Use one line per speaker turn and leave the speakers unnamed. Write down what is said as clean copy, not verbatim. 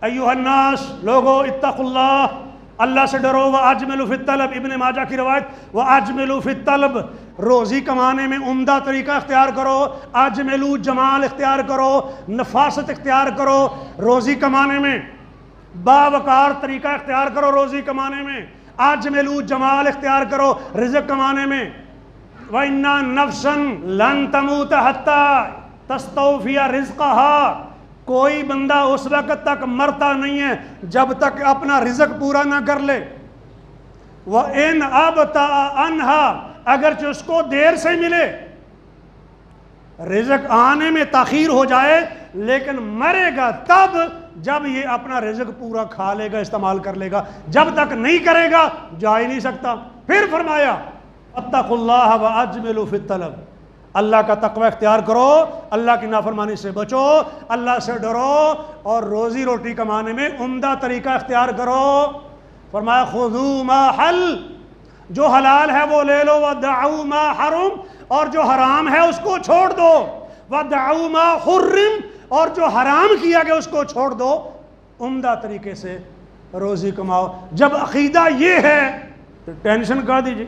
ایھا الناس، لوگو اتقوا اللہ، اللہ سے ڈرو، وَأَجْمِلُوا فِي الطَّلَبِ، ابن ماجہ کی روایت، وَأَجْمِلُوا فِي الطَّلَبِ، روزی کمانے میں عمدہ طریقہ اختیار کرو، اجملو جمال اختیار کرو، نفاست اختیار کرو روزی کمانے میں، باوقار طریقہ اختیار کرو روزی کمانے میں، اجملو جمال اختیار کرو رزق کمانے میں۔ وَإِنَّ نَفْسًا لَن تَمُوتَ حَتَّى تَسْتَوْفِيَ رِزْقَهَا، کوئی بندہ اس وقت تک مرتا نہیں ہے جب تک اپنا رزق پورا نہ کر لے۔ وَإِنْ أَبْطَأَ عَنْهَا، اگرچہ اس کو دیر سے ملے، رزق آنے میں تاخیر ہو جائے، لیکن مرے گا تب جب یہ اپنا رزق پورا کھا لے گا، استعمال کر لے گا، جب تک نہیں کرے گا جا ہی نہیں سکتا۔ پھر فرمایا اتقوا اللہ واجملوا فی الطلب، اللہ کا تقوی اختیار کرو، اللہ کی نافرمانی سے بچو، اللہ سے ڈرو، اور روزی روٹی کمانے میں عمدہ طریقہ اختیار کرو۔ فرمایا خذوا ما حل، جو حلال ہے وہ لے لو، ودعوا ما حرم، اور جو حرام ہے اس کو چھوڑ دو، ودعوا ما حرم، اور جو حرام کیا گیا اس کو چھوڑ دو، عمدہ طریقے سے روزی کماؤ۔ جب عقیدہ یہ ہے تو ٹینشن کہا دیجیے۔